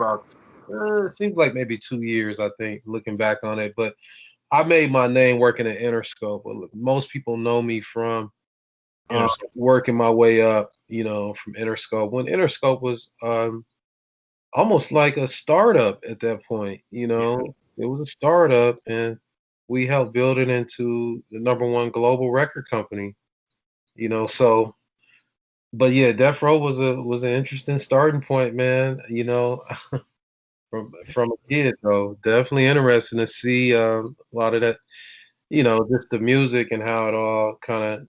about, it seems like maybe 2 years, I think, looking back on it. But I made my name working at Interscope. Well, most people know me from Interscope. working my way up, from Interscope. When Interscope was almost like a startup at that point, Yeah. it was a startup, and we helped build it into the number one global record company. So, but yeah, Death Row was an interesting starting point, man. From a kid though, definitely interesting to see a lot of that. Just the music and how it all kind of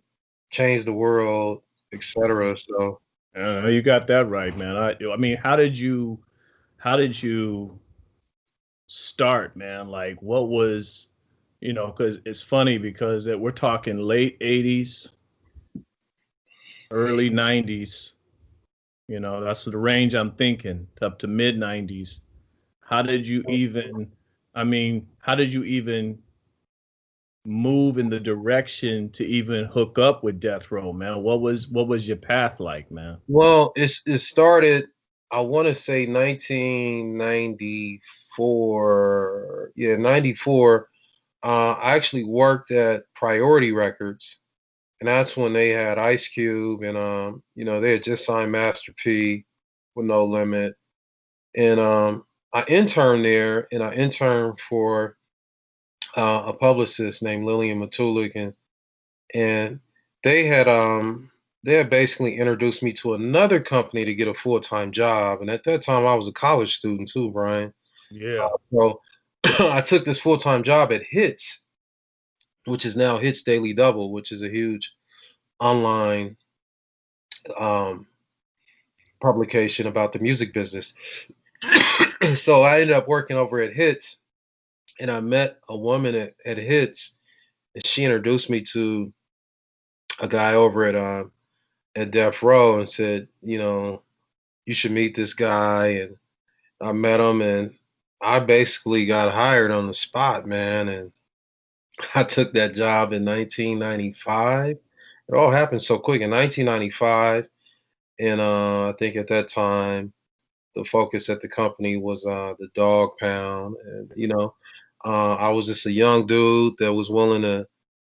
changed the world, etc. So, You got that right, man. I mean, how did you start, man? Like, what was, because it's funny because that we're talking late '80s, early '90s. That's the range I'm thinking, up to mid '90s. How did you even? I mean, how did you even move in the direction to even hook up with Death Row, man? What was your path like, man? well, it started. I want to say 1994. Yeah, 94. I actually worked at Priority Records, and that's when they had Ice Cube, and they had just signed Master P with No Limit, and I interned there, and I interned for a publicist named Lillian Matulik, and they had they had basically introduced me to another company to get a full-time job, and at that time I was a college student too, Brian. Yeah. So I took this full-time job at Hits, which is now Hits Daily Double, which is a huge online um, publication about the music business. So I ended up working over at Hits, and I met a woman at Hits, and she introduced me to a guy over at Death Row and said, you should meet this guy. And I met him, and I basically got hired on the spot, man. And I took that job in 1995. It all happened so quick in 1995. And I think at that time, the focus at the company was the dog pound. And, I was just a young dude that was willing to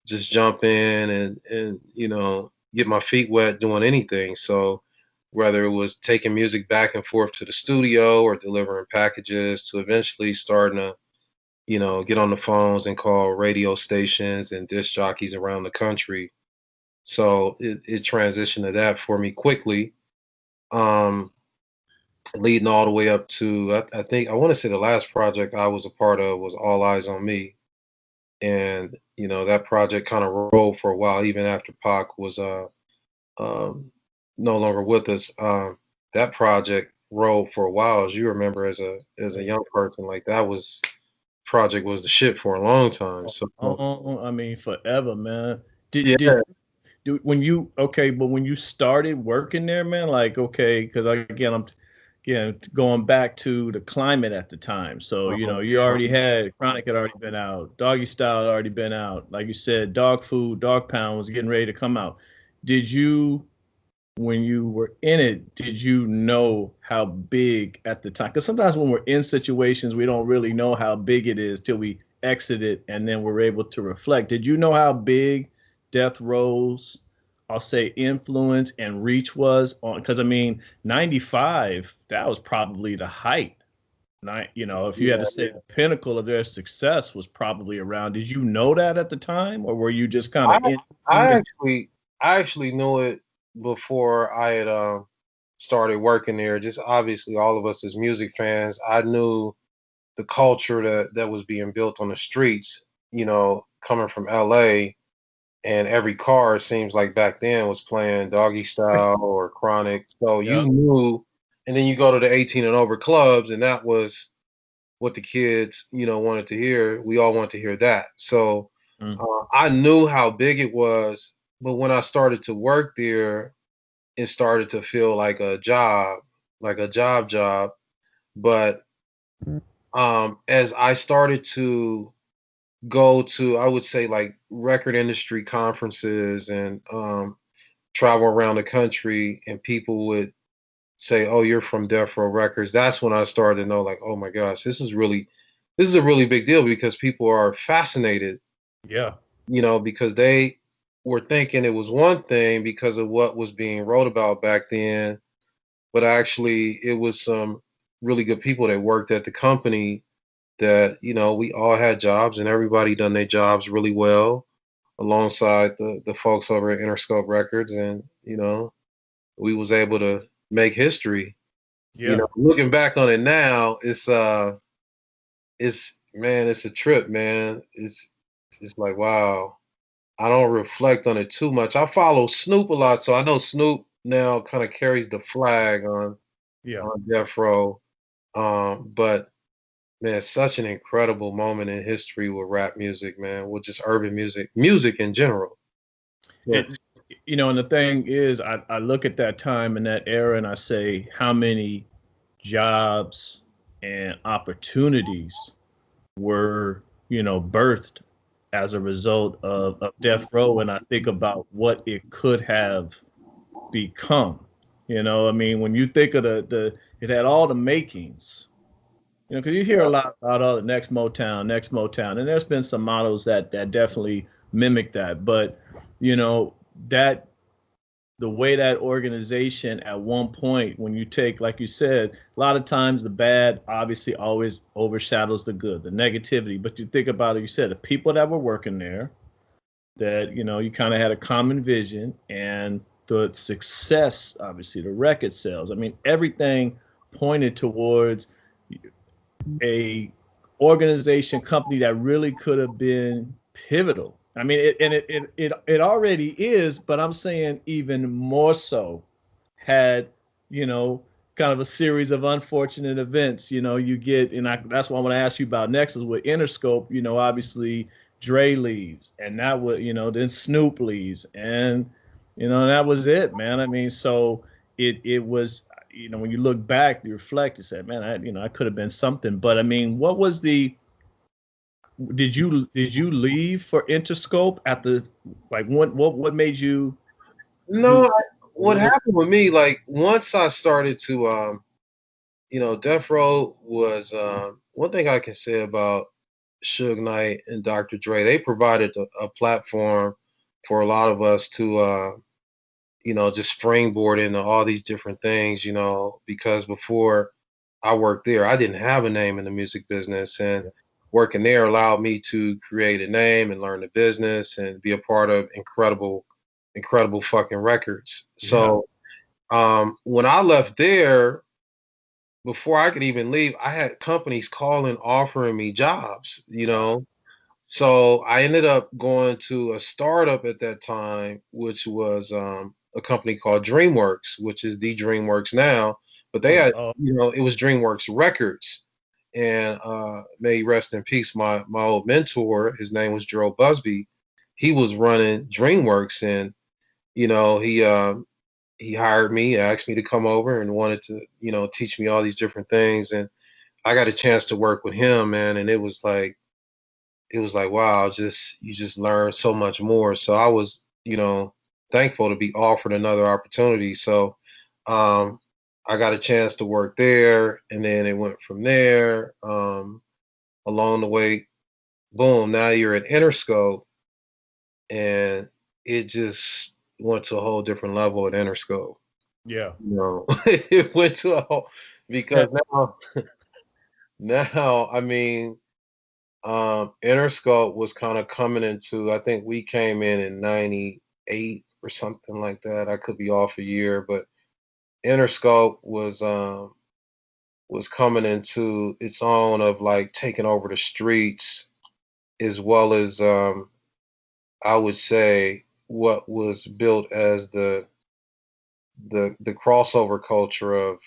just jump in and get my feet wet doing anything. So whether it was taking music back and forth to the studio or delivering packages to eventually starting to get on the phones and call radio stations and disc jockeys around the country. So it transitioned to that for me quickly, um, leading all the way up to I think I want to say the last project I was a part of was All Eyes on Me, and that project kind of rolled for a while even after Pac was um, no longer with us. That project rolled for a while, as you remember, as a young person. Like that was project was the shit for a long time. So I mean, forever, man. Did yeah, did when you okay, but when you started working there, man, like okay, because again, I'm again going back to the climate at the time. So uh-huh, you already had Chronic had already been out, Doggy Style had already been out. Like you said, Dog Food, Dog Pound was getting ready to come out. Did you when you were in it, did you know how big at the time? Because sometimes when we're in situations, we don't really know how big it is till we exit it and then we're able to reflect. Did you know how big Death Row's, I'll say, influence and reach was on? Because I mean, 95, that was probably the height. If you had to yeah. say the pinnacle of their success was probably around, did you know that at the time or were you just kind I of in I the actually I actually knew it before I had started working there. Just obviously, all of us as music fans, I knew the culture that was being built on the streets. Coming from LA, and every car it seems like back then was playing Doggy Style or Chronic. So you yeah. knew, and then you go to the 18 and over clubs, and that was what the kids, wanted to hear. We all wanted to hear that. So Mm. I knew how big it was, but when I started to work there, it started to feel like a job. But as I started to go to, I would say, like record industry conferences and travel around the country, and people would say, "Oh, you're from Death Row Records," that's when I started to know, like, oh my gosh, this is a really big deal because people are fascinated, Yeah. because they were thinking it was one thing because of what was being wrote about back then, but actually it was some really good people that worked at the company that, we all had jobs and everybody done their jobs really well alongside the folks over at Interscope Records, and we was able to make history. Yeah. Looking back on it now, it's man, it's a trip, man. It's like, wow. I don't reflect on it too much. I follow Snoop a lot, so I know Snoop now kind of carries the flag Yeah. on Death Row. But man, such an incredible moment in history with rap music, man, with just urban music in general. Yes. And and the thing is, I look at that time and that era and I say how many jobs and opportunities were, birthed as a result of Death Row. And I think about what it could have become. I mean, when you think of it had all the makings, because you hear a lot about the next Motown, and there's been some models that definitely mimic that. But you know that the way that organization at one point, when you take, like you said, a lot of times the bad obviously always overshadows the good, the negativity. But you think about it, you said the people that were working there, that you kind of had a common vision, and the success, obviously the record sales. I mean, everything pointed towards a organization company that really could have been pivotal. I mean, it already is, but I'm saying even more so had, you know, kind of a series of unfortunate events. You get, and that's what I want to ask you about next is with Interscope. Obviously Dre leaves, and that was, then Snoop leaves, and that was it, man. I mean, so it was, when you look back, you reflect, you said, man, I could have been something. But I mean, what was the did you leave for Interscope at the, like, what made you No, do what happened with me, like once I started to, Death Row was one thing I can say about Suge Knight and Dr. Dre. They provided a platform for a lot of us to, just springboard into all these different things, because before I worked there, I didn't have a name in the music business, and working there allowed me to create a name and learn the business and be a part of incredible fucking records. yeah So when I left there, before I could even leave, I had companies calling, offering me jobs. So I ended up going to a startup at that time, which was a company called DreamWorks, which is the DreamWorks now. But they oh, had, oh it was DreamWorks Records. And may he rest in peace, my old mentor, his name was Gerald Busby. He was running DreamWorks, and you know, he he hired me, asked me to come over, and wanted to, teach me all these different things. And I got a chance to work with him, man, and it was like, wow, you just learn so much more. So I was, thankful to be offered another opportunity. So um I got a chance to work there, and then it went from there. Along the way, boom, now you're at Interscope, and it just went to a whole different level at Interscope. yeah It went to a whole, and, because now, I mean, Interscope was kind of coming into, I think we came in 98 or something like that. I could be off a year, but Interscope was coming into its own of like taking over the streets, as well as I would say what was built as the crossover culture of,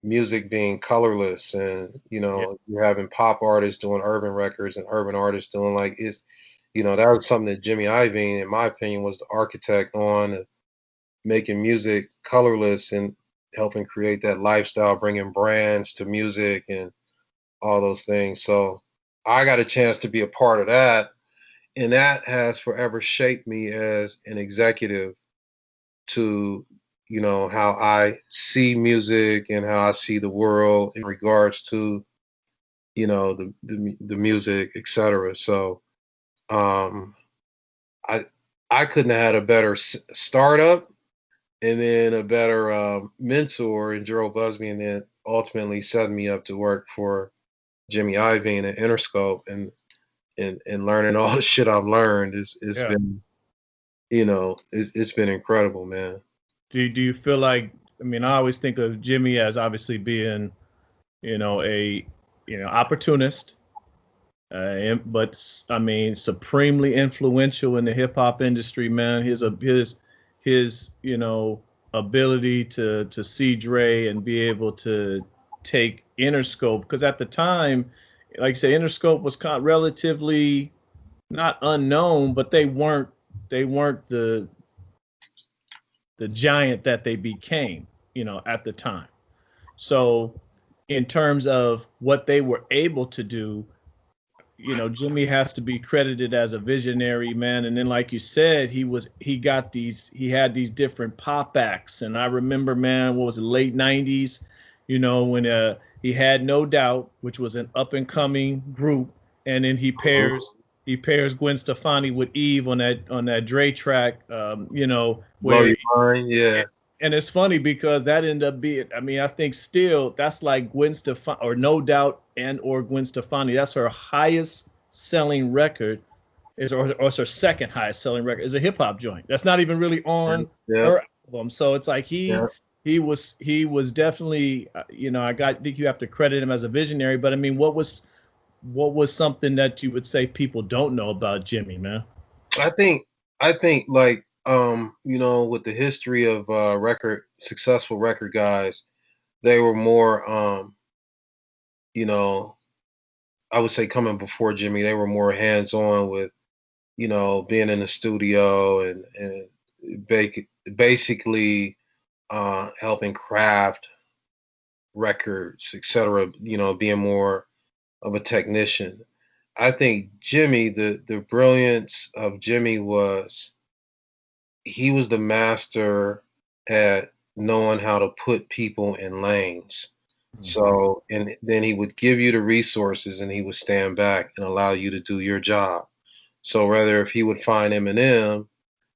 music being colorless, and yeah you're having pop artists doing urban records and urban artists doing, like, is that was something that Jimmy Iovine, in my opinion, was the architect on, making music colorless and helping create that lifestyle, bringing brands to music and all those things. So I got a chance to be a part of that, and that has forever shaped me as an executive to, you know, how I see music and how I see the world in regards to, you know, the music, etc. So um, I I couldn't have had a better startup, and then a better mentor in Gerald Busby, and then ultimately set me up to work for Jimmy Iovine at Interscope, and learning all the shit I've learned is it's Yeah. been, you know, it's been incredible, man. Do you feel like, I mean, I always think of Jimmy as obviously being, a opportunist, but I mean, supremely influential in the hip hop industry, man. His ability to see Dre and be able to take Interscope, because at the time, like I say, Interscope was kind of relatively not unknown, but they weren't the giant that they became, at the time. So, in terms of what they were able to do, Jimmy has to be credited as a visionary, man. And then, like you said, he had these different pop acts. And I remember, man, what was it, late '90s, when he had No Doubt, which was an up and coming group, and then he pairs Gwen Stefani with Eve on that Dre track, Blow where your mind, yeah. and it's funny because that ended up being, I mean, I think still that's like Gwen Stefani, or No Doubt, and or Gwen Stefani. That's her highest selling record, or it's her second highest selling record, is a hip hop joint. That's not even really Yeah, on yeah, her album. So it's like yeah. he was definitely, I think you have to credit him as a visionary. But I mean, what was something that you would say people don't know about Jimmy, man? I think I think like you know, with the history of successful record guys, they were more you know, I would say coming before Jimmy, they were more hands on with, you know, being in the studio and basically helping craft records, etc. You know, being more of a technician. I think Jimmy, the brilliance of Jimmy was he was the master at knowing how to put people in lanes. Mhm. So, and then he would give you the resources and he would stand back and allow you to do your job. So, rather if he would find Eminem,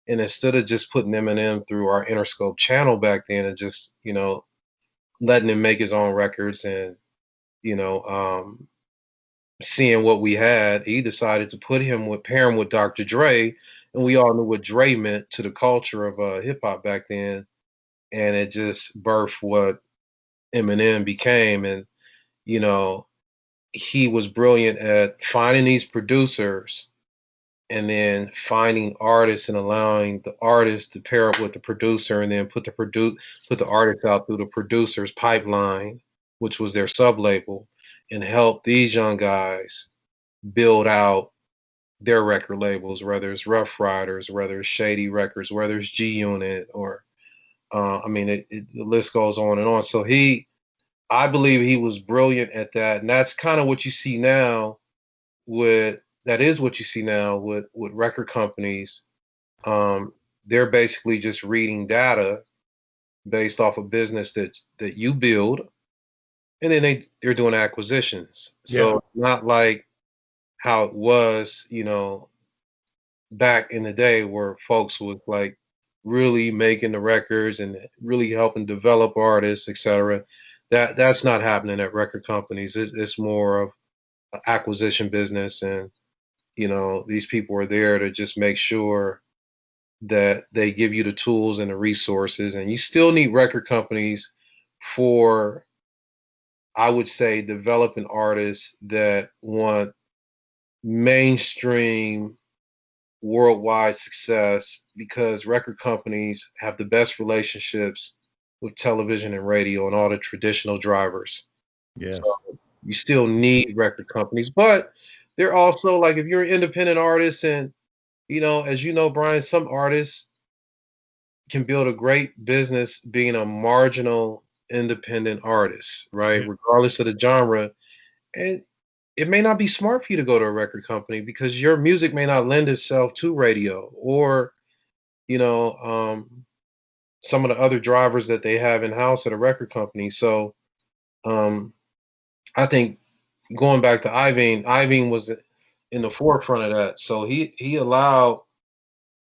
and instead of just putting Eminem through our Interscope channel back then and just, you know, letting him make his own records and, you know, seeing what we had, he decided to pair him with Dr. Dre, and we all knew what Dre meant to the culture of hip hop back then, and it just birthed what Eminem became. And you know, he was brilliant at finding these producers and then finding artists and allowing the artist to pair up with the producer and then put the artist out through the producer's pipeline, which was their sub label, and help these young guys build out their record labels, whether it's Rough Riders, whether it's Shady Records, whether it's G Unit, or I mean, the list goes on and on. So I believe he was brilliant at that, and that's kind of what you see now with that is what you see now with record companies. Um, they're basically just reading data based off of business that you build, and then they're doing acquisitions. Yeah. So not like how it was, you know, back in the day where folks was like really making the records and really helping develop artists, etc. That's not happening at record companies. It's more of a acquisition business, and you know these people are there to just make sure that they give you the tools and the resources. And you still need record companies for, I would say, developing artists that want mainstream worldwide success, because record companies have the best relationships with television and radio and all the traditional drivers. So Yes. you still need record companies, but they're also like if you're an independent artist, and you know, as you know, Brian, some artists can build a great business being a marginal independent artist, right? Yeah. Regardless of the genre. And it may not be smart for you to go to a record company because your music may not lend itself to radio, or you know, some of the other drivers that they have in house at a record company. So um, I think going back to Iveen was in the forefront of that. So he allowed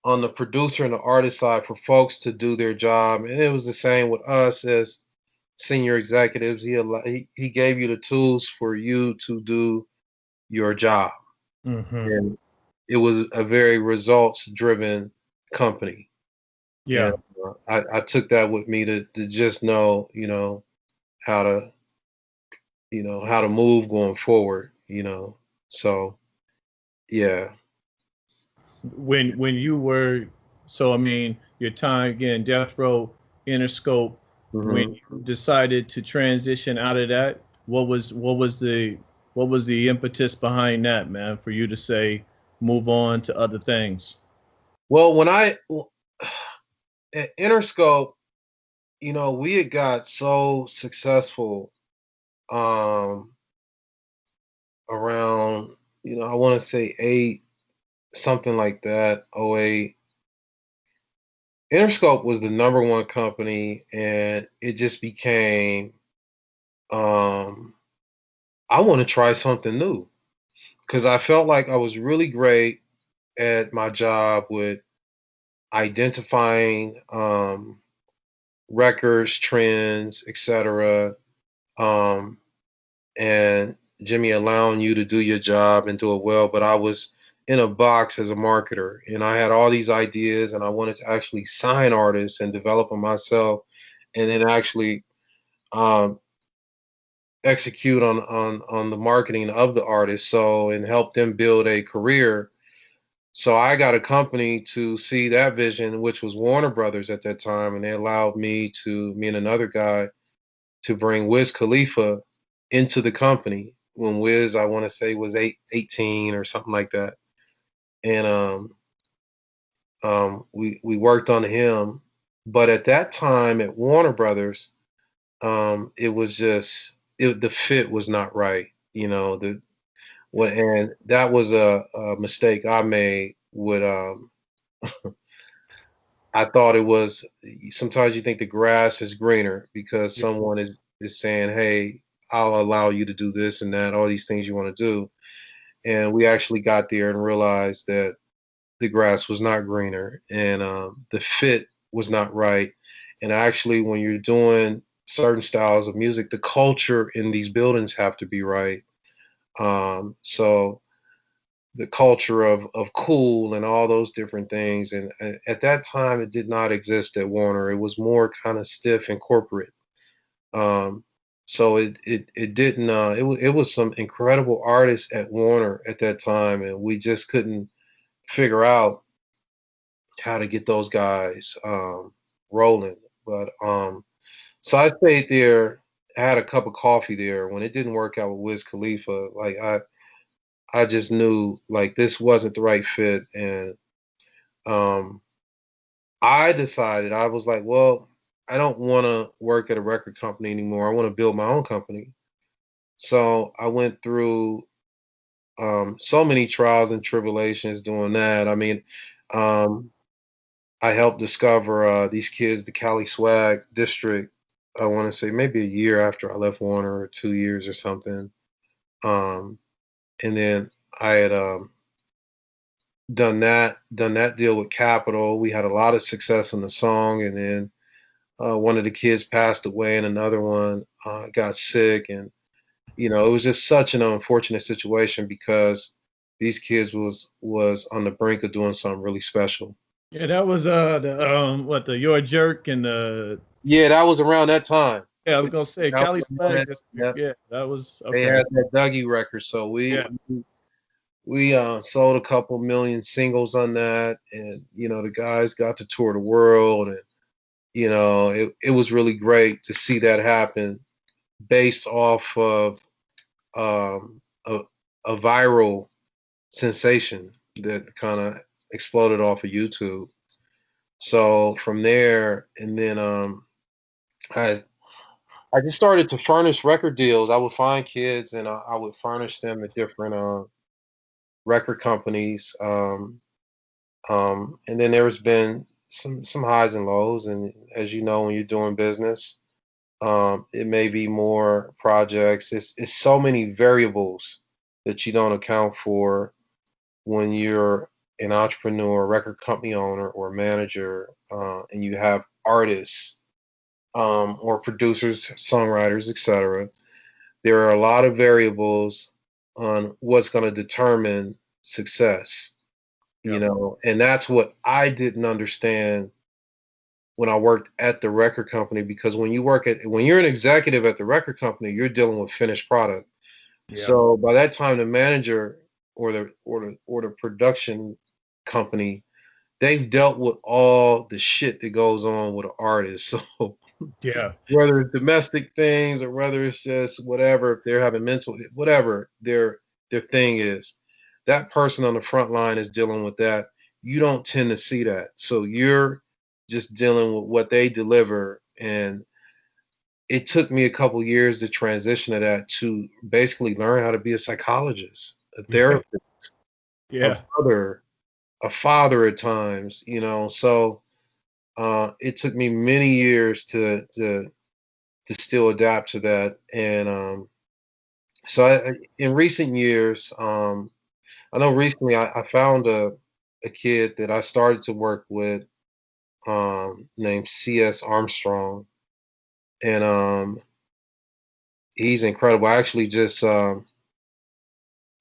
on the producer and the artist side for folks to do their job, and it was the same with us as senior executives. He gave you the tools for you to do your job, Mm-hmm. and it was a very results driven company. And Yeah. I took that with me to just know, how to, how to move going forward, So yeah. When you were, so I mean, your time again, Death Row, Interscope, when Hmm. you decided to transition out of that, what was the impetus behind that, man, for you to say move on to other things? Well, when at Interscope, we had got so successful um around, I want to say eight, something like that, oh 08. Interscope was the number one company, and it just became, um, I want to try something new because I felt like I was really great at my job with identifying records, trends, etc. Um, and Jimmy allowing you to do your job and do it well. But I was in a box as a marketer, and I had all these ideas, and I wanted to actually sign artists and develop them myself, and then actually um, execute on the marketing of the artist, so and help them build a career. So I got a company to see that vision, which was Warner Brothers at that time, and they allowed me and another guy to bring Wiz Khalifa into the company when Wiz, I want to say, was 18 or something like that. And we worked on him. But at that time at Warner Brothers, it was just the fit was not right. And that was a mistake I made with I thought it was sometimes you think the grass is greener because Yeah. someone is saying, "Hey, I'll allow you to do this and that, all these things you want to do." And we actually got there and realized that the grass was not greener, and the fit was not right. And actually, when you're doing certain styles of music, the culture in these buildings have to be right. So the culture of cool and all those different things. And at that time, it did not exist at Warner. It was more kind of stiff and corporate. Um, so it didn't. It was some incredible artists at Warner at that time, and we just couldn't figure out how to get those guys rolling. But so I stayed there. I had a cup of coffee there. When it didn't work out with Wiz Khalifa, like I just knew like this wasn't the right fit, and um, I decided I was like, well, I don't want to work at a record company anymore. I want to build my own company. So I went through so many trials and tribulations doing that. I mean, um, I helped discover these kids, the Cali Swag District. I want to say maybe a year after I left Warner, or 2 years or something. Um, and then I had done that deal with Capitol. We had a lot of success in the song, and then one of the kids passed away, and another one got sick, and it was just such an unfortunate situation because these kids was on the brink of doing something really special. Yeah, that was the Your Jerk and the, Yeah, that was around that time. yeah, I was gonna say That Cali was around Swag that, District. yeah, Yeah, that was they okay. had that Dougie record, so we Yeah. we we sold a couple million singles on that, and the guys got to tour the world, and it was really great to see that happen based off of um, a, a viral sensation that kind of exploded off of YouTube. So from there, and then I I just started to furnish record deals. I would find kids and I would furnish them at different record companies. And then there's been some highs and lows, and as you know, when you're doing business, it may be more projects. It's so many variables that you don't account for when you're an entrepreneur, record company owner, or manager, and you have artists or producers, songwriters, etc. There are a lot of variables on what's going to determine success, you Yep. know, and that's what I didn't understand when I worked at the record company, because when you're an executive at the record company, you're dealing with finished product. Yeah. So by that time, the manager or the production company, they've dealt with all the shit that goes on with an artist. So Yeah. whether it's domestic things or whether it's just whatever, if they're having mental, whatever their thing is, that person on the front line is dealing with that. You don't tend to see that. So you're just dealing with what they deliver. And it took me a couple years to transition to that, to basically learn how to be a psychologist, a Yeah. therapist, a Yeah. brother, a father at times, you know. So it took me many years to still adapt to that. And so in recent years, I know recently I found a kid that I started to work with, named CS Armstrong, and he's incredible. I actually just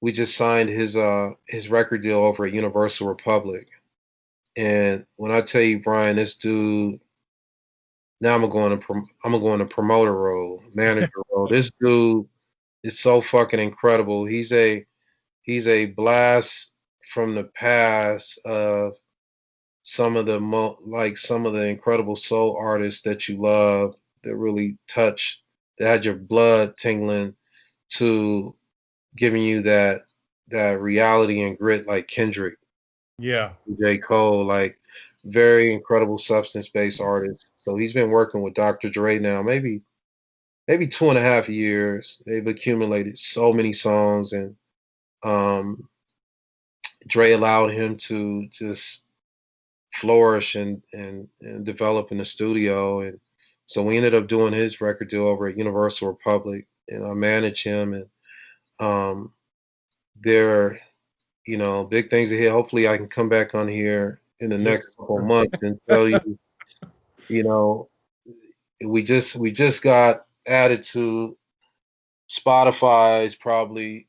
we just signed his record deal over at Universal Republic. And when I tell you, Brian, this dude, now I'm gonna go in a promoter role, manager role. This dude is so fucking incredible. He's a blast from the past of some of the incredible soul artists that you love, that really touch, that had your blood tingling, to giving you that reality and grit, like Kendrick, Yeah. J. Cole, like very incredible substance-based artists. So he's been working with Dr. Dre now, maybe 2.5 years. They've accumulated so many songs, and um, Dre allowed him to just flourish and develop in the studio. And so we ended up doing his record deal over at Universal Republic, and I manage him. And um, there are, you know, big things ahead. Hopefully, I can come back on here in the Yeah. next couple of months and tell you, you know, we just got added to Spotify's probably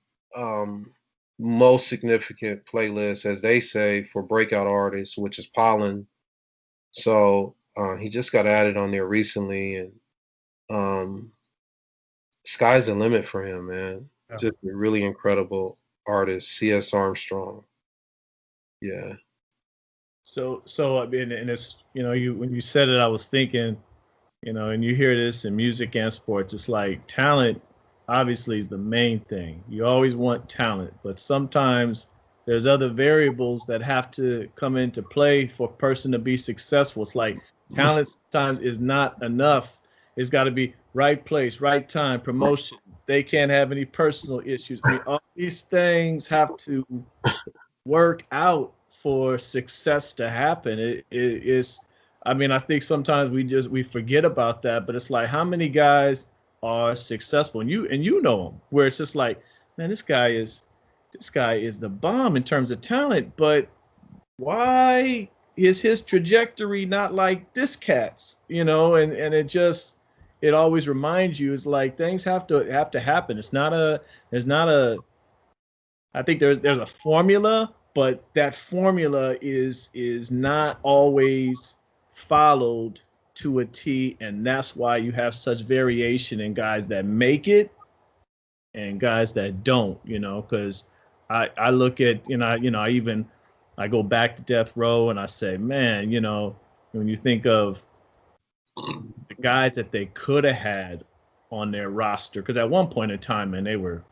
most significant playlist, as they say, for breakout artists, which is Pollen. So he just got added on there recently, and um, sky's the limit for him, man. Yeah. Just a really incredible artist, C.S. Armstrong. Yeah. So I mean, and it's, you know, you when you said it, I was thinking, you know, and you hear this in music and sports, it's like talent obviously is the main thing. You always want talent, but sometimes there's other variables that have to come into play for a person to be successful. It's like talent sometimes is not enough. It's got to be right place, right time, promotion. They can't have any personal issues. I mean, all these things have to work out for success to happen. It is, I mean, I think sometimes we forget about that, but it's like how many guys are successful, and you know them, where it's just like, man, this guy is the bomb in terms of talent, but why is his trajectory not like this cat's, you know? And it always reminds you, it's like things have to happen. It's not a there's not a I think there's a formula, but that formula is not always followed to a T, and that's why you have such variation in guys that make it and guys that don't. You know, because I look at, I go back to Death Row and I say, man, you know, when you think of the guys that they could have had on their roster, because at one point in time, man, they were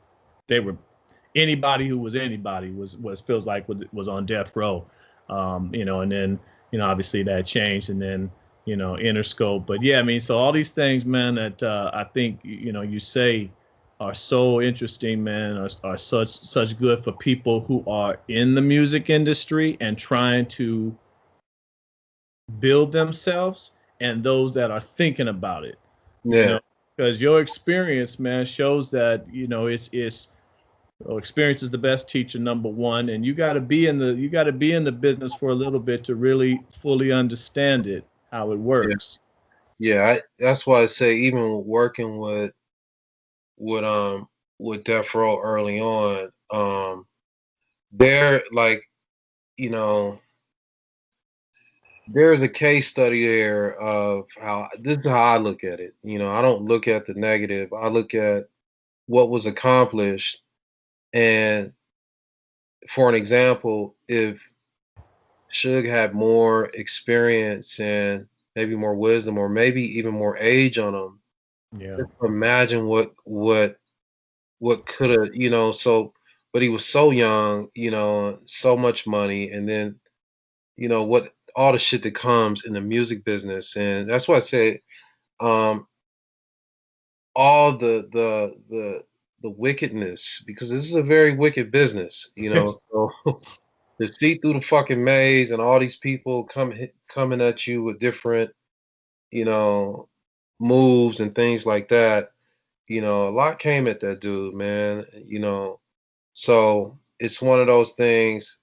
anybody who was anybody was feels like was on death row. And then, obviously that changed, and then, Interscope. But yeah, I mean, so all these things, man, that I think, you say are so interesting, man, are such good for people who are in the music industry and trying to build themselves and those that are thinking about it, you Yeah. know, because your experience, man, shows that, it's well, experience is the best teacher, number one, and you got to be in the business for a little bit to really fully understand it, how it Yeah. works. Yeah. That's why I say even working with with Death Row early on, they're like, you know, there's a case study there of how this is how I look at it. You know, I don't look at the negative. I look at what was accomplished. And for an example, if Suge had more experience and maybe more wisdom or maybe even more age on him, Yeah. just imagine what could have, so but he was so young, so much money, and then, what all the shit that comes in the music business. And that's why I say um all the wickedness, because this is a very wicked business, Yes. so to see through the fucking maze and all these people coming at you with different, you know, moves and things like that. A lot came at that dude, man. So it's one of those things.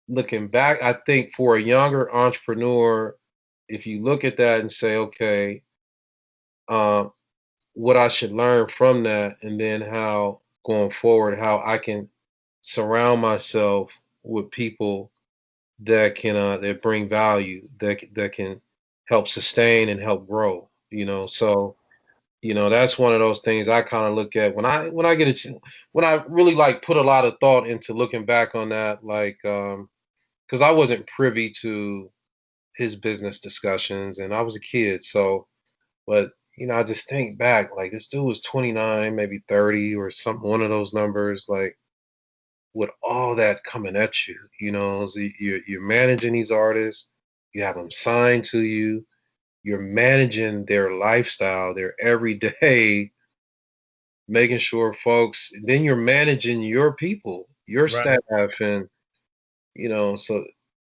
Looking back, I think for a younger entrepreneur, if you look at that and say, okay, um, what I should learn from that, and then how going forward, how I can surround myself with people that bring value, that can help sustain and help grow. So that's one of those things I kind of look at when I get when I really like put a lot of thought into looking back on that, like because I wasn't privy to his business discussions and I was a kid, so but I just think back, like this dude was 29, maybe 30 or something, one of those numbers, like with all that coming at you, so you're managing these artists, you have them signed to you, you're managing their lifestyle, their everyday, making sure folks, then you're managing your people, your Right. staff, and so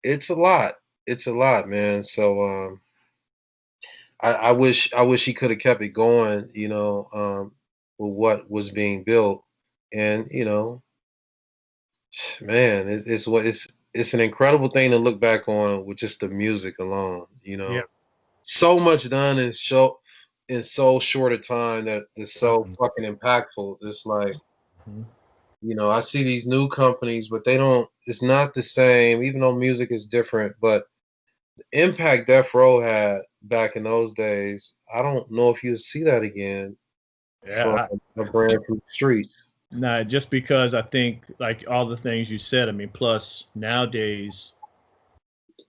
it's a lot. It's a lot, man. So I wish he could have kept it going, with what was being built. And man, it's an incredible thing to look back on with just the music alone. Yeah. So much done in so short a time that is so Um, fucking impactful. It's like, mhm. I see these new companies, but they don't. It's not the same, even though music is different. But the impact Death Row had back in those days, I don't know if you'll see that again from Yeah. a brand from the streets. Nah, just because I think like all the things you said, I mean, plus nowadays,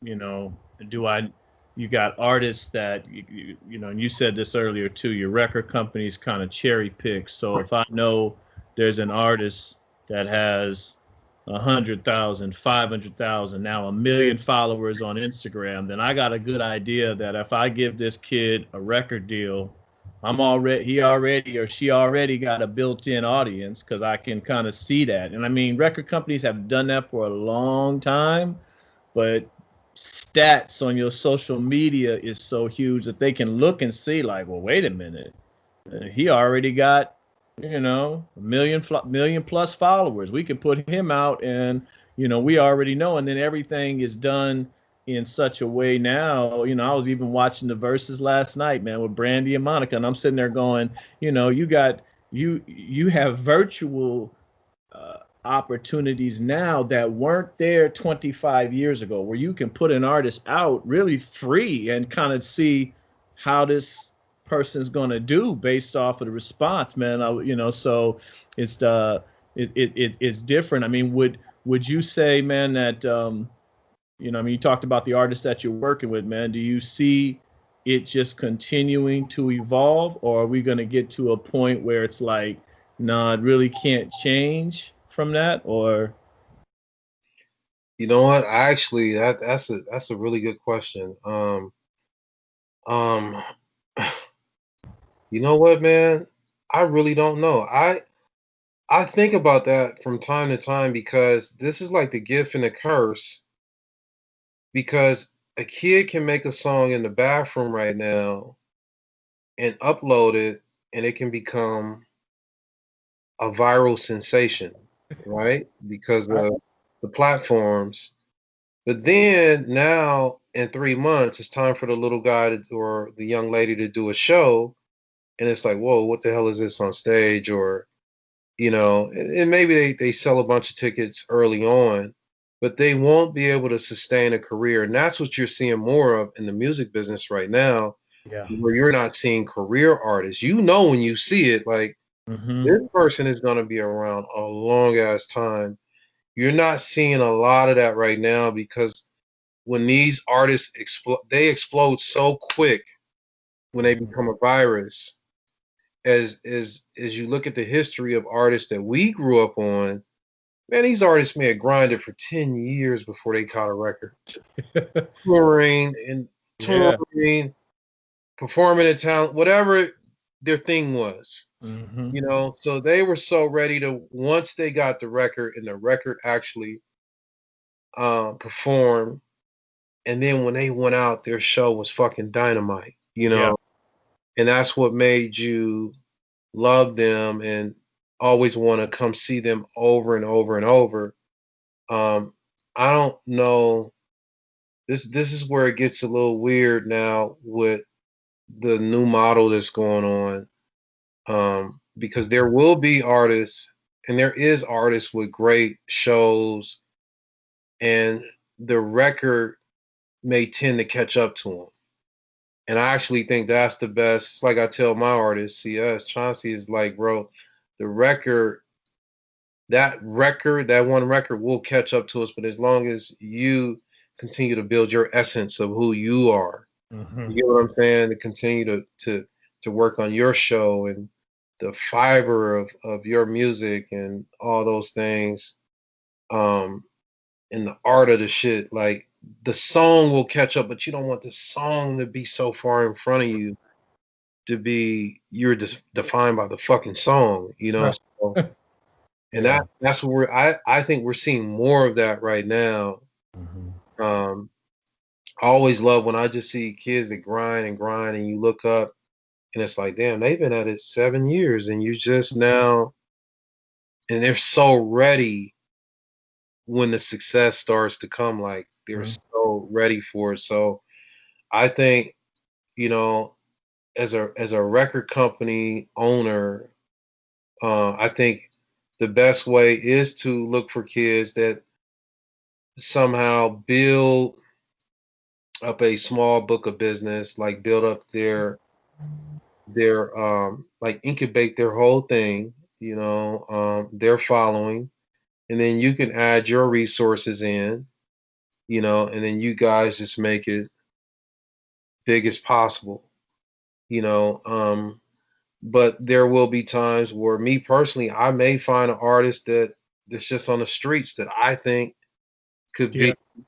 you know, do I, you got artists that, and you said this earlier too, your record companies kind of cherry pick. So if I know there's an artist that has 100,000, 500,000, now 1 million followers on Instagram, then I got a good idea that if I give this kid a record deal, he already or she already got a built-in audience because I can kind of see that. And I mean, record companies have done that for a long time, but stats on your social media is so huge that they can look and see like, well, wait a minute, he already got, a million plus followers. We can put him out, and we already know. And then everything is done in such a way now. I was even watching the verses last night, man, with Brandy and Monica, and I'm sitting there going, you have virtual opportunities now that weren't there 25 years ago, where you can put an artist out really free and kind of see how this person's going to do based off of the response, man. So it's it's different. I mean, would you say, man, that I mean, you talked about the artists that you're working with, man. Do you see it just continuing to evolve, or are we going to get to a point where it's like, no, it really can't change from that? Or You know what? I actually that's a really good question. Um, you know what, man? I really don't know. I think about that from time to time because this is like the gift and the curse. Because a kid can make a song in the bathroom right now and upload it, and it can become a viral sensation, right? Because I, of the platforms. But then now in 3 months, it's time for the little guy or the young lady to do a show, and it's like, whoa, what the hell is this on stage? Or and maybe they sell a bunch of tickets early on, but they won't be able to sustain a career. And that's what you're seeing more of in the music business right now, yeah. where you're not seeing career artists. You know, when you see it, like Mm-hmm. this person is going to be around a long ass time. You're not seeing a lot of that right now because when these artists explode, they explode so quick when they become a virus. As you look at the history of artists that we grew up on, man, these artists may have grinded for 10 years before they caught a record. Touring and Yeah. touring, performing at town, whatever their thing was. Mm-hmm. So they were so ready to once they got the record and the record actually performed, and then when they went out, their show was fucking dynamite, Yeah. and that's what made you love them and always want to come see them over and over and over. I don't know. This is where it gets a little weird now with the new model that's going on. Because there will be artists, and there is artists with great shows, and the record may tend to catch up to them. And I actually think that's the best. It's like I tell my artists, CS Chauncey is like, bro, the record, that one record will catch up to us, but as long as you continue to build your essence of who you are, Mm-hmm. you get what I'm saying? To continue to work on your show and the fiber of your music and all those things, um, and the art of the shit. Like the song will catch up, but you don't want the song to be so far in front of you to be you're just defined by the fucking song. Right. So, and Yeah. that's where I think we're seeing more of that right now. Mm-hmm. Um, I always love when I just see kids that grind and grind, and you look up and it's like, damn, they've been at it 7 years, and you just now, and they're so ready when the success starts to come. Like they're so ready for it. So I think, you know, as a record company owner, I think the best way is to look for kids that somehow build up a small book of business, like build up their like incubate their whole thing, their following, and then you can add your resources in, and then you guys just make it big as possible, you know. But there will be times where me personally, I may find an artist that's just on the streets that I think could Yeah. be,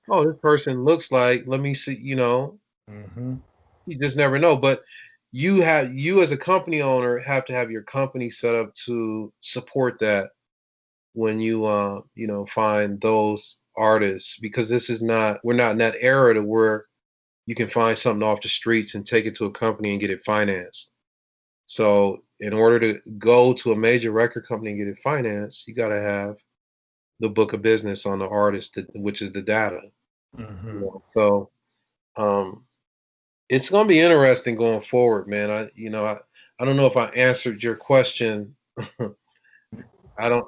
oh, this person looks like, let me see. Mm-hmm. You just never know. But you as a company owner have to have your company set up to support that when you find those artists, because we're not in that era to where you can find something off the streets and take it to a company and get it financed. So in order to go to a major record company and get it financed, you got to have the book of business on the artist, which is the data. Mm-hmm. So um, it's going to be interesting going forward, man. I don't know if I answered your question. I don't,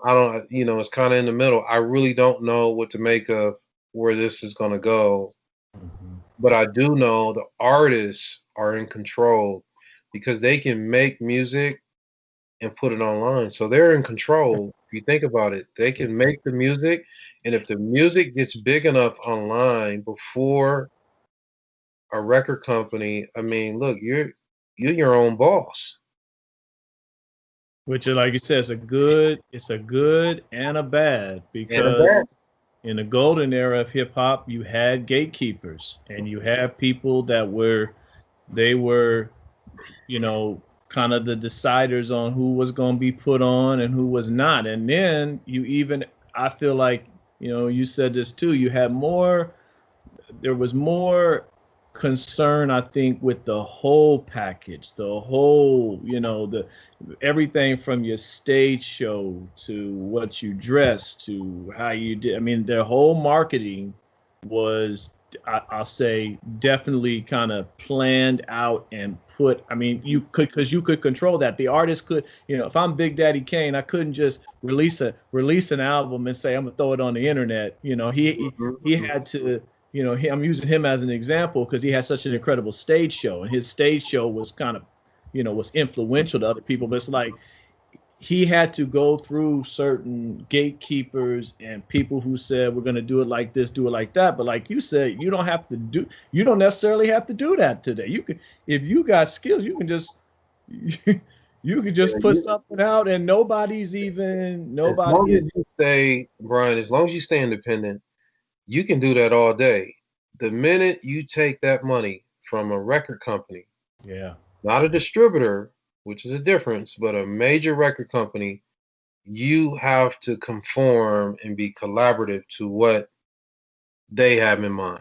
it's kind of in the middle. I really don't know what to make of where this is going to go, Mm-hmm. but I do know the artists are in control because they can make music and put it online. So they're in control. If you think about it, they can make the music, and if the music gets big enough online before a record company, I mean, look, you're your own boss. Which, like you said, it's a good and a bad, And a because bad. in the golden era of hip hop, you had gatekeepers and you had people that they were, you know, kind of the deciders on who was going to be put on and who was not. And then I feel like, you said this too, you had more there was more concern, I think, with the whole package, the whole, the everything from your stage show to what you dress to how you did. I mean, their whole marketing was, I'll say, definitely kind of planned out and put. I mean, because you could control that. The artist could, if I'm Big Daddy Kane, I couldn't just release an album and say I'm gonna throw it on the internet. He had to. I'm using him as an example because he had such an incredible stage show, and his stage show was kind of, was influential to other people. But it's like he had to go through certain gatekeepers and people who said we're going to do it like this, do it like that. But like you said, you don't necessarily have to do that today. You can, if you got skills, you can just you can just put something out, and nobody. As long as you stay, Brian, as long as you stay independent, you can do that all day. The minute you take that money from a record company, not a distributor, which is a difference, but a major record company, you have to conform and be collaborative to what they have in mind.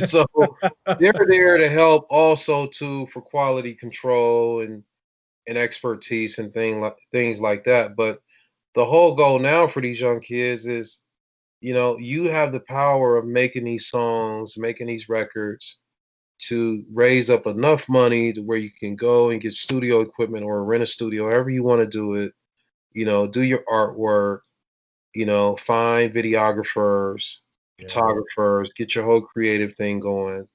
So they're there to help also too for quality control and expertise and things like that. But the whole goal now for these young kids is, you have the power of making these songs, making these records to raise up enough money to where you can go and get studio equipment or rent a studio, however you want to do it, do your artwork, find videographers, photographers, get your whole creative thing going,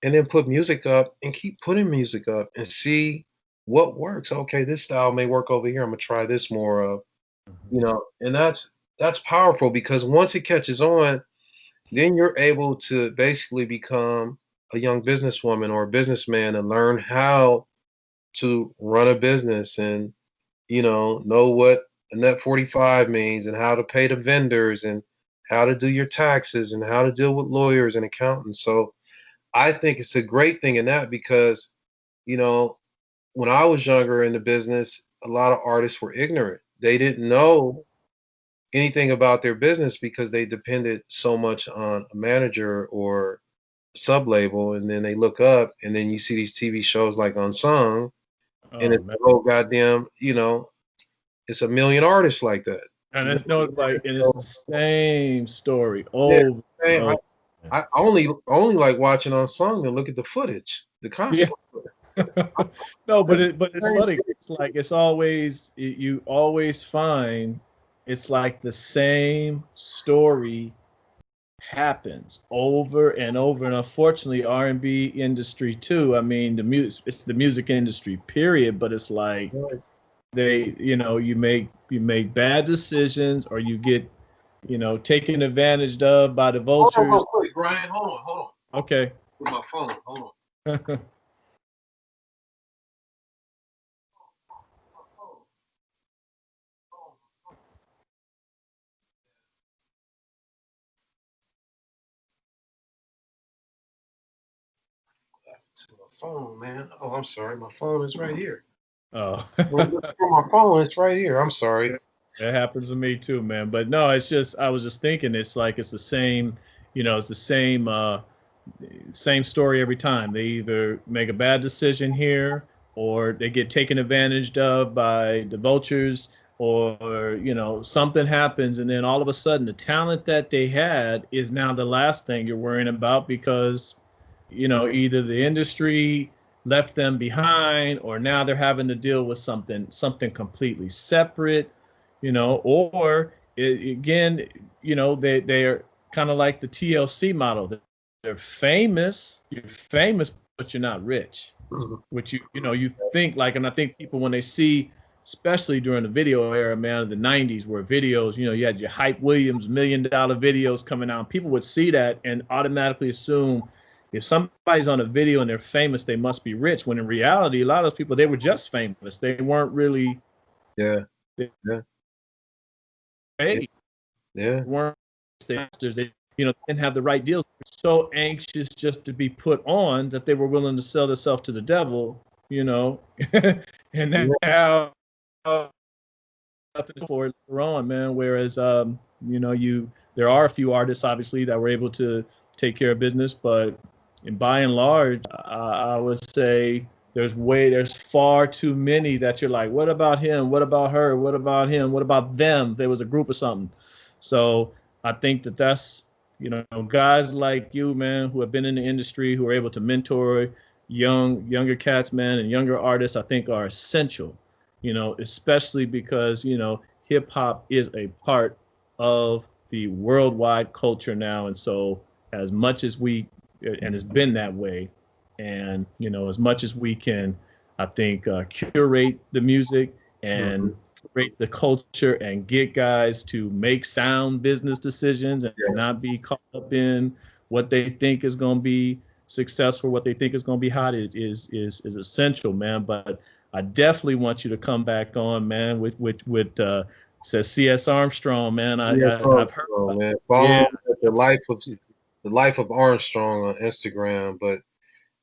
and then put music up and keep putting music up and see what works. Okay, this style may work over here. I'm gonna try this more of, and that's powerful because once it catches on, then you're able to basically become a young businesswoman or a businessman and learn how to run a business and, know what a net 45 means and how to pay the vendors and how to do your taxes and how to deal with lawyers and accountants. So I think it's a great thing in that because, when I was younger in the business, a lot of artists were ignorant. They didn't know anything about their business because they depended so much on a manager or a sub label, and then they look up and then you see these TV shows like Unsung, and it's oh goddamn, it's a million artists like that. And it's the same story. Oh, yeah, I only like watching Unsung and look at the footage, the concept. No, but it's funny. It's like you always find it's like the same story happens over and over. And unfortunately, R&B industry too. I mean, it's the music industry period. But it's like you make bad decisions or you get taken advantage of by the vultures. Hold on real quick, Brian. Hold on. Okay. With my phone. Hold on. To my phone, man. Oh, I'm sorry. My phone is right here. Oh. My phone is right here. I'm sorry. It happens to me too, man. But no, it's just I was just thinking it's like it's the same, it's the same story every time. They either make a bad decision here or they get taken advantage of by the vultures or something happens and then all of a sudden the talent that they had is now the last thing you're worrying about because either the industry left them behind or now they're having to deal with something completely separate, or again, they are kind of like the TLC model. They're famous, you're famous, but you're not rich. Which you think like, and I think people when they see, especially during the video era, man, of the 90s where videos, you had your Hype Williams $1 million videos coming out, people would see that and automatically assume if somebody's on a video and they're famous, they must be rich. When in reality, a lot of those people, they were just famous. They weren't really. Yeah. Hey. Yeah. Weren't they didn't have the right deals. They were so anxious just to be put on that they were willing to sell themselves to the devil, and now nothing for it later on, man. Whereas, there are a few artists obviously that were able to take care of business. But by and large, I would say there's far too many that you're like, what about him? What about her? What about him? What about them? There was a group or something. So I think that's, guys like you, man, who have been in the industry, who are able to mentor younger cats, man, and younger artists, I think are essential, especially because, hip hop is a part of the worldwide culture now. And so as much as and it's been that way, and, as much as we can, I think, curate the music and create the culture and get guys to make sound business decisions and not be caught up in what they think is going to be successful, what they think is going to be hot is essential, man. But I definitely want you to come back on, man, with says C.S. Armstrong, man. I've heard about, man. Follow the life of Armstrong on Instagram. But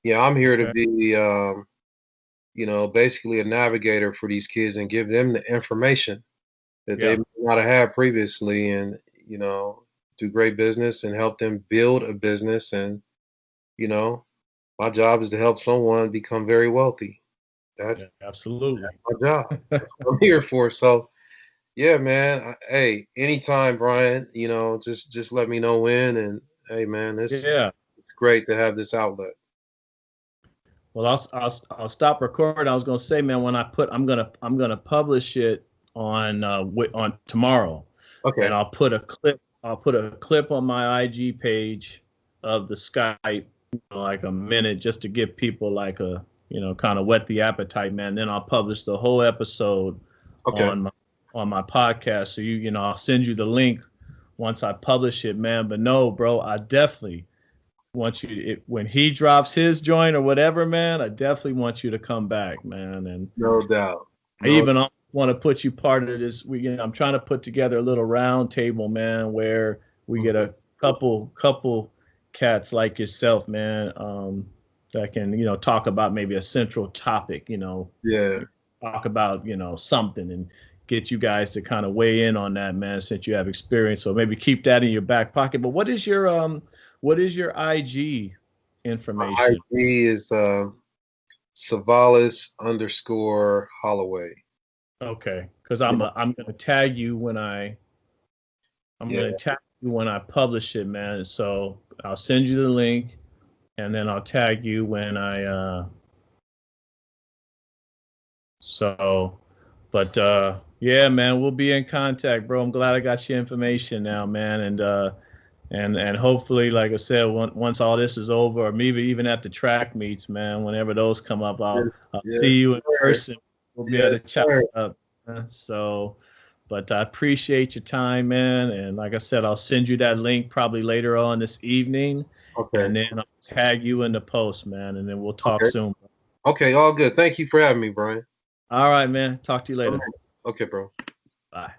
yeah, I'm here to be basically a navigator for these kids and give them the information that they may not have had previously, and do great business and help them build a business. And my job is to help someone become very wealthy. That's absolutely my job. That's what I'm here for. So yeah, man. Hey, anytime, Brian. Just let me know when. And hey, man, it's great to have this outlet. Well, I'll stop recording. I was gonna say, man, when I'm gonna publish it on tomorrow. Okay. And I'll put a clip on my IG page of the Skype, like a minute, just to give people like a, kind of whet the appetite, man. Then I'll publish the whole episode on my podcast. So I'll send you the link once I publish it, man. But no, bro, I definitely want you when he drops his joint or whatever, man. I definitely want you to come back, man. And no doubt. I even want to put you part of this. I'm trying to put together a little round table, man, where we get a couple cats like yourself, man, that can, talk about maybe a central topic, talk about, something, and get you guys to kind of weigh in on that, man, since you have experience. So maybe keep that in your back pocket. But what is your IG information? My IG is Savalas _Holloway. Okay, because I'm gonna tag you when I publish it, man. So I'll send you the link, and then I'll tag you when I. Yeah, man, we'll be in contact, bro. I'm glad I got your information now, man, and hopefully, like I said, once all this is over, or maybe even at the track meets, man, whenever those come up, I'll see you in person. We'll be able to chat up. So, but I appreciate your time, man. And like I said, I'll send you that link probably later on this evening. Okay. And then I'll tag you in the post, man. And then we'll talk soon. Okay, all good. Thank you for having me, Brian. All right, man. Talk to you later. Okay, bro. Bye.